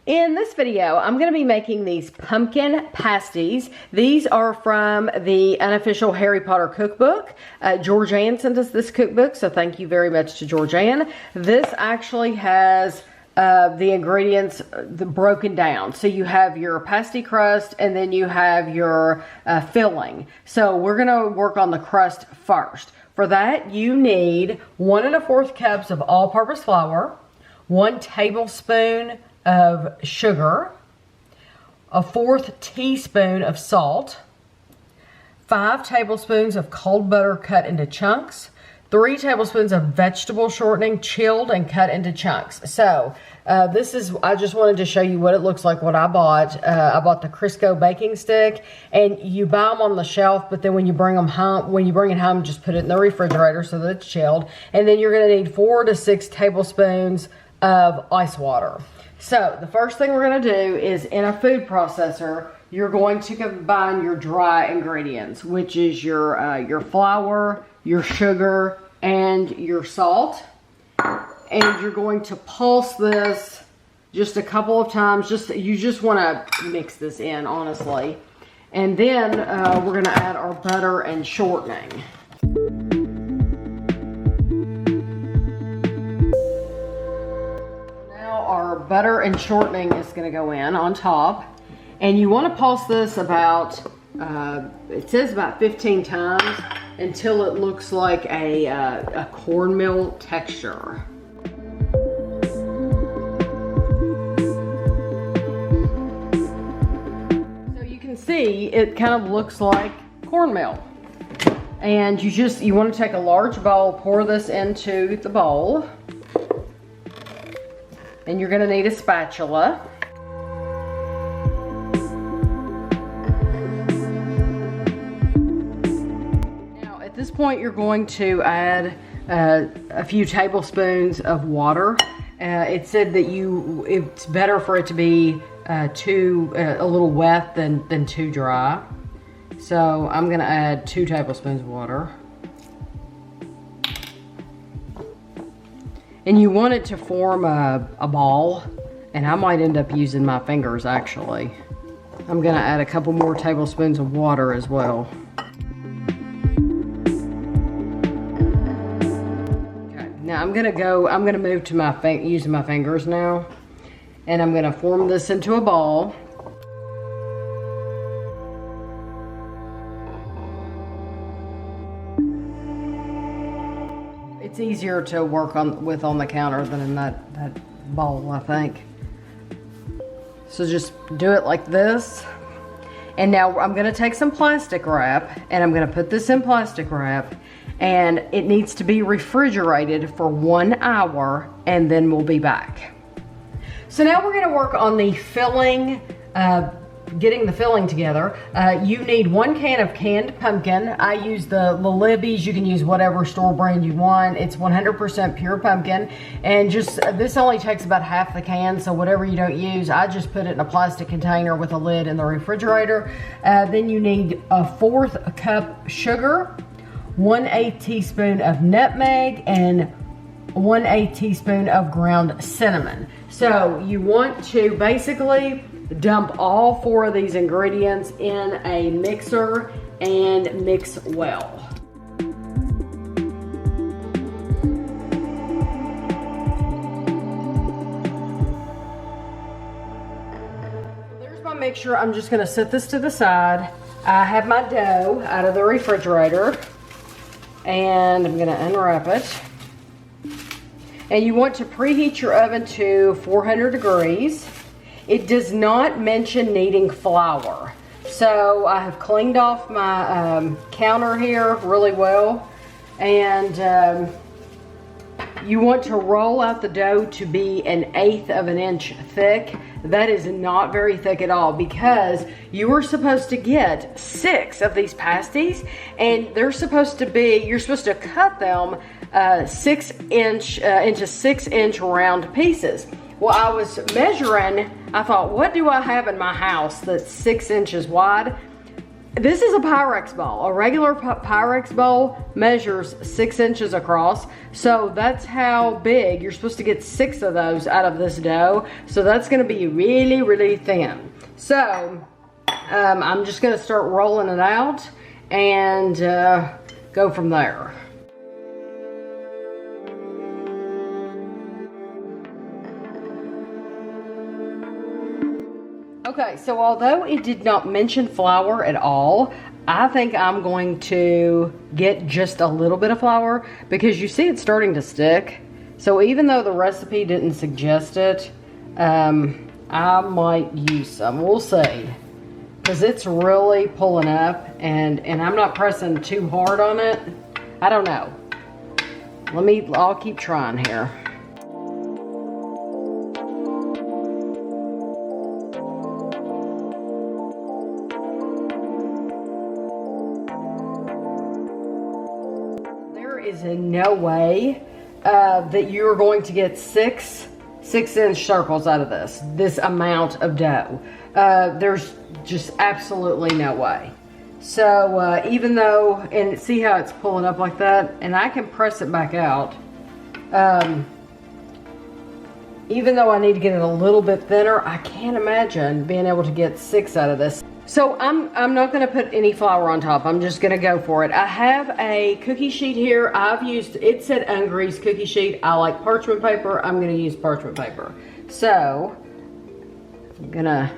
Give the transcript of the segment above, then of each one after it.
In this video, I'm going to be making these pumpkin pasties. These are from the Unofficial Harry Potter Cookbook. George Ann sent us this cookbook, so thank you very much to George Ann. This actually has the ingredients broken down. So you have your pasty crust and then you have your filling. So we're going to work on the crust first. For that, you need 1 1/4 cups of all-purpose flour, 1 tablespoon of sugar, a 1/4 teaspoon of salt, 5 tablespoons of cold butter cut into chunks, 3 tablespoons of vegetable shortening chilled and cut into chunks. So this is, I just wanted to show you what it looks like, what I bought. I bought the Crisco baking stick, and you buy them on the shelf, but then when you bring them home, just put it in the refrigerator so that it's chilled. And then you're gonna need 4 to 6 tablespoons of ice water. So the first thing we're going to do is, in a food processor, you're going to combine your dry ingredients, which is your flour, your sugar, and your salt. And you're going to pulse this just a couple of times. You just want to mix this in, honestly. And then we're going to add our butter and shortening. Our butter and shortening is going to go in on top, and you want to pulse this about it says about 15 times until it looks like a cornmeal texture. So you can see it kind of looks like cornmeal, and you want to take a large bowl, pour this into the bowl. And you're going to need a spatula. Now at this point you're going to add a few tablespoons of water. It said that it's better for it to be a little wet than too dry. So I'm going to add 2 tablespoons of water. And you want it to form a ball, and I might end up using my fingers actually. I'm gonna add a couple more tablespoons of water as well. Okay, now I'm gonna move to using my fingers now, and I'm gonna form this into a ball. It's easier to work with on the counter than in that bowl, I think. So just do it like this. And now I'm gonna take some plastic wrap, and I'm gonna put this in plastic wrap, and it needs to be refrigerated for 1 hour, and then we'll be back. So now we're gonna work on the filling, getting the filling together. You need 1 can of canned pumpkin. I use the Libby's. You can use whatever store brand you want. It's 100% pure pumpkin, and this only takes about half the can, so whatever you don't use, I just put it in a plastic container with a lid in the refrigerator. Then you need a 1/4 cup sugar, 1/8 teaspoon of nutmeg, and 1/8 teaspoon of ground cinnamon. So you want to basically dump all 4 of these ingredients in a mixer and mix well. There's my mixture. I'm just going to set this to the side. I have my dough out of the refrigerator, and I'm going to unwrap it. And you want to preheat your oven to 400 degrees. It does not mention needing flour. So I have cleaned off my counter here really well. And you want to roll out the dough to be 1/8 of an inch thick. That is not very thick at all, because you are supposed to get 6 of these pasties, and you're supposed to cut them 6 inch into 6-inch round pieces. Well, I was measuring, I thought, what do I have in my house that's 6 inches wide? This is a Pyrex bowl. A regular Pyrex bowl measures 6 inches across. So that's how big. You're supposed to get 6 of those out of this dough. So that's gonna be really, really thin. So I'm just gonna start rolling it out and go from there. Okay, so although it did not mention flour at all, I think I'm going to get just a little bit of flour because you see it's starting to stick. So even though the recipe didn't suggest it, I might use some. We'll see. Because it's really pulling up and I'm not pressing too hard on it. I don't know. I'll keep trying here. Is in no way that you're going to get 6-inch circles out of this amount of dough. There's just absolutely no way. So even though, and see how it's pulling up like that, and I can press it back out. Even though I need to get it a little bit thinner, I can't imagine being able to get 6 out of this. So I'm not going to put any flour on top. I'm just going to go for it. I have a cookie sheet here. I've used, it said ungreased cookie sheet. I like parchment paper. I'm going to use parchment paper. So I'm going to,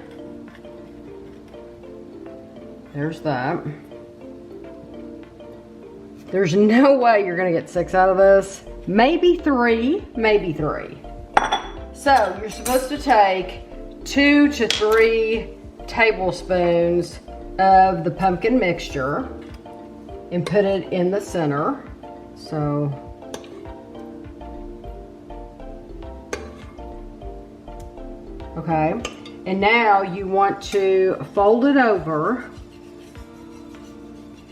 there's that. There's no way you're going to get 6 out of this. Maybe 3, maybe 3. So you're supposed to take 2 to 3 tablespoons of the pumpkin mixture and put it in the center. So okay, and now you want to fold it over,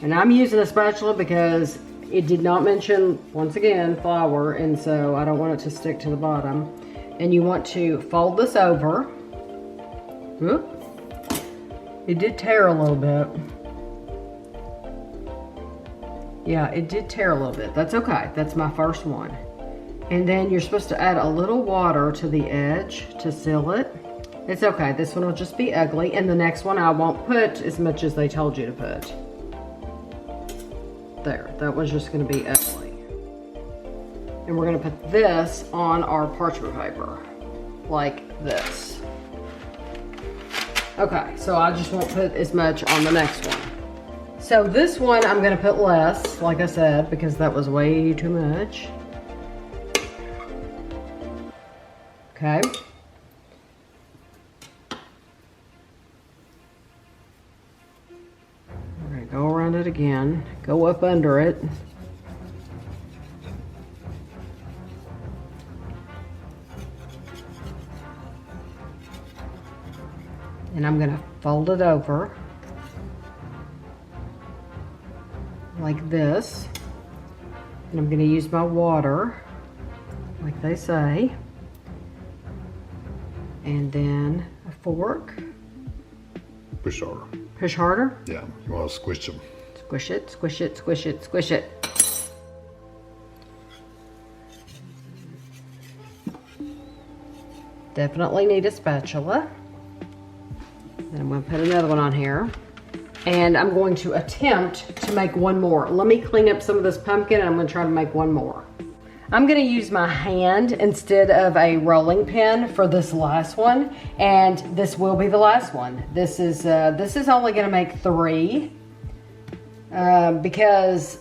and I'm using a spatula because it did not mention, once again, flour, and so I don't want it to stick to the bottom. And you want to fold this over. Whoop. It did tear a little bit. Yeah, it did tear a little bit. That's okay. That's my first one. And then you're supposed to add a little water to the edge to seal it. It's okay. This one will just be ugly. And the next one I won't put as much as they told you to put. There. That one's just going to be ugly. And we're going to put this on our parchment paper. Like this. Okay, so I just won't put as much on the next one. So this one I'm gonna put less, like I said, because that was way too much. Okay. All right, go around it again. Go up under it. And I'm gonna fold it over like this. And I'm gonna use my water, like they say. And then a fork. Push harder. Push harder? Yeah, you wanna squish them. Squish it, squish it, squish it, squish it. Definitely need a spatula. Then I'm going to put another one on here. And I'm going to attempt to make one more. Let me clean up some of this pumpkin and I'm going to try to make one more. I'm going to use my hand instead of a rolling pin for this last one. And this will be the last one. This is only going to make 3. Because,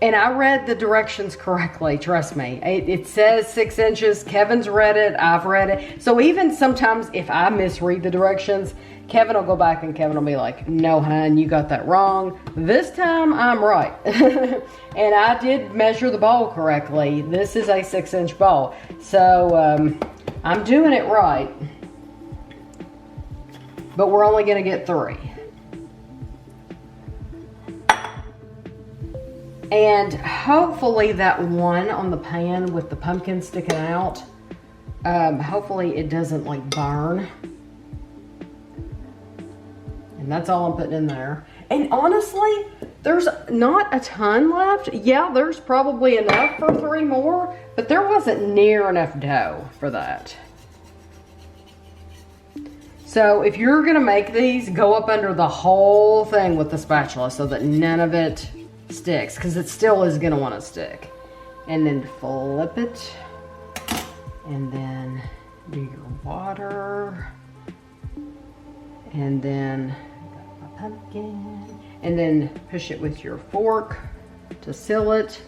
and I read the directions correctly, trust me. It says 6 inches. Kevin's read it, I've read it. So even sometimes if I misread the directions, Kevin will go back and Kevin will be like, no, hun, you got that wrong. This time I'm right. And I did measure the bowl correctly. This is a 6-inch bowl. So I'm doing it right. But we're only gonna get 3. And hopefully that one on the pan with the pumpkin sticking out, hopefully it doesn't like burn. And that's all I'm putting in there. And honestly, there's not a ton left. Yeah, there's probably enough for 3 more, but there wasn't near enough dough for that. So if you're gonna make these, go up under the whole thing with the spatula so that none of it sticks, because it still is gonna wanna stick. And then flip it, and then do your water, and then my pumpkin, and then push it with your fork to seal it.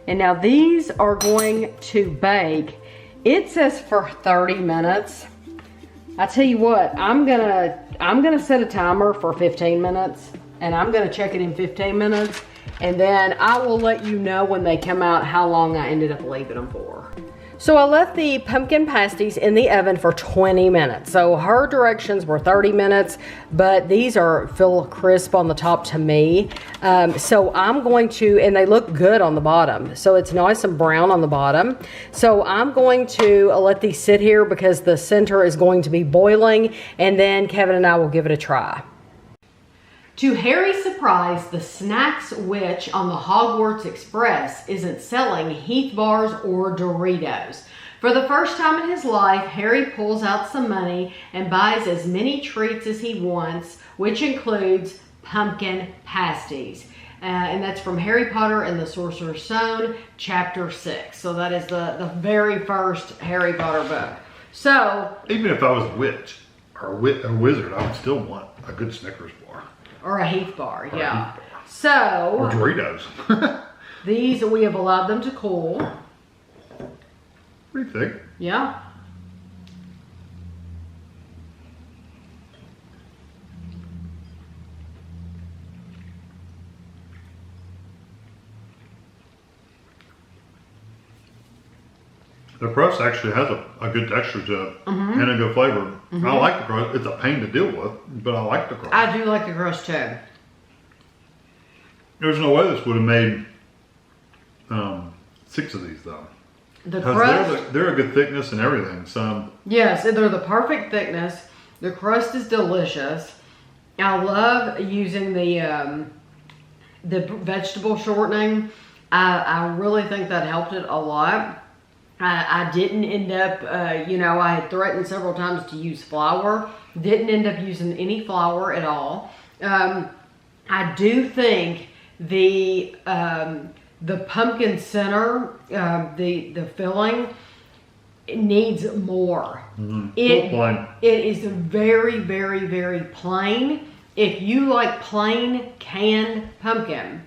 And now these are going to bake. It says for 30 minutes. I tell you what, I'm gonna set a timer for 15 minutes, and I'm gonna check it in 15 minutes, and then I will let you know when they come out how long I ended up leaving them for. So I left the pumpkin pasties in the oven for 20 minutes. So her directions were 30 minutes, but these feel crisp on the top to me. So I'm going to, and they look good on the bottom. So it's nice and brown on the bottom. So I'm going to let these sit here because the center is going to be boiling, and then Kevin and I will give it a try. To Harry's surprise, the snacks witch on the Hogwarts Express isn't selling Heath bars or Doritos. For the first time in his life, Harry pulls out some money and buys as many treats as he wants, which includes pumpkin pasties. And that's from Harry Potter and the Sorcerer's Stone, Chapter 6. So that is the very first Harry Potter book. So, Even if I was a witch or a wizard, I would still want a good Snickers bar. or a Heath bar, Or yeah. a Heath bar. So, Or Doritos. these we have allowed them to cool. Pretty thick. Yeah. The crust actually has a good texture to it and a good flavor. I like the crust. It's a pain to deal with, but I like the crust. I do like the crust too. There's no way this would have made 6 of these though. The Because crust, they're a good thickness and everything. So yes, they're the perfect thickness. The crust is delicious. I love using the vegetable shortening. I really think that helped it a lot. I didn't end up, I had threatened several times to use flour. Didn't end up using any flour at all. I do think the pumpkin center, the filling, it needs more. It is very, very, very plain. If you like plain canned pumpkin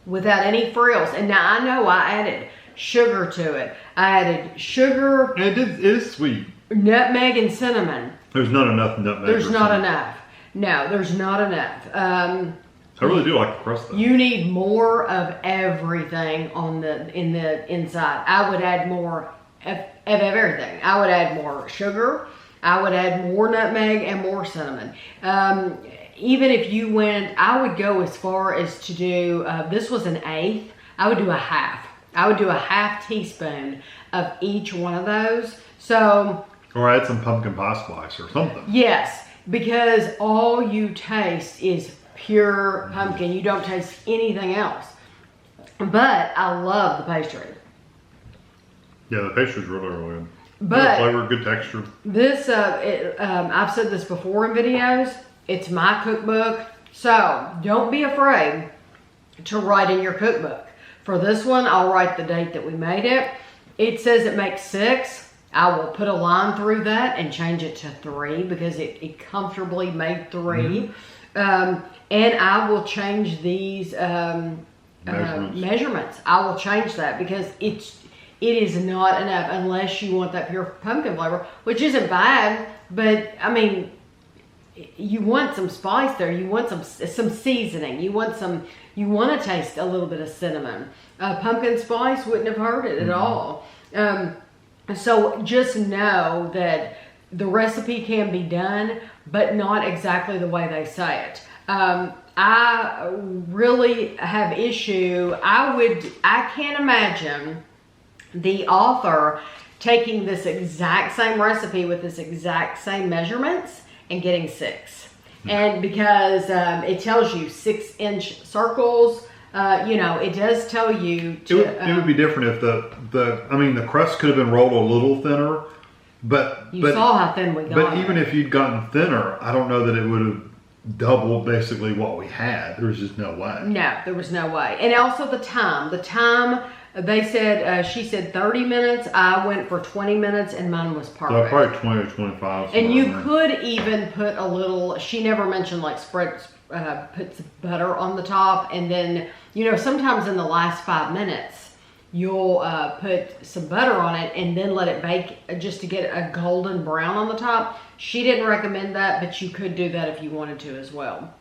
without any frills, and now I know I added sugar to it. I added sugar. it is sweet. Nutmeg and cinnamon. There's not enough nutmeg. There's not enough. No, there's not enough. I really do like the crust though. You need more of everything in the inside. I would add more of everything. I would add more sugar. I would add more nutmeg and more cinnamon. Even if you went, I would go as far as to do, this was an eighth, I would do a half. I would do a half teaspoon of each one of those. So, Or add some pumpkin pie spice or something. yes, because all you taste is pure pumpkin. You don't taste anything else. But I love the pastry. Yeah, the pastry's really good. But good flavor, good texture. this, I've said this before in videos, it's my cookbook. So don't be afraid to write in your cookbook. For this one, I'll write the date that we made it. It says it makes 6. I will put a line through that and change it to 3 because it comfortably made 3. And I will change these measurements. I will change that because it is not enough unless you want that pure pumpkin flavor, which isn't bad, but I mean, you want some spice there. You want some seasoning. You want to taste a little bit of cinnamon. Pumpkin spice wouldn't have hurt it at all. So just know that the recipe can be done, but not exactly the way they say it. I really have issue. I can't imagine the author taking this exact same recipe with this exact same measurements and getting 6. And because it tells you 6-inch circles, you know, it does tell you to. It would be different if the crust could have been rolled a little thinner, but you saw how thin we got. But even if you'd gotten thinner, I don't know that it would have doubled basically what we had. There was just no way. No, there was no way. And also the time. The time, they said, she said 30 minutes. I went for 20 minutes and mine was perfect. So probably 20 or 25. And you could even put a little, she never mentioned like put some butter on the top. And then, you know, sometimes in the last 5 minutes, you'll put some butter on it and then let it bake just to get a golden brown on the top. She didn't recommend that, but you could do that if you wanted to as well.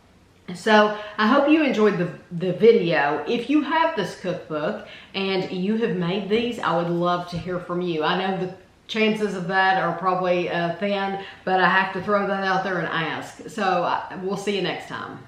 So I hope you enjoyed the video. If you have this cookbook and you have made these, I would love to hear from you. I know the chances of that are probably thin, but I have to throw that out there and ask. So we'll see you next time.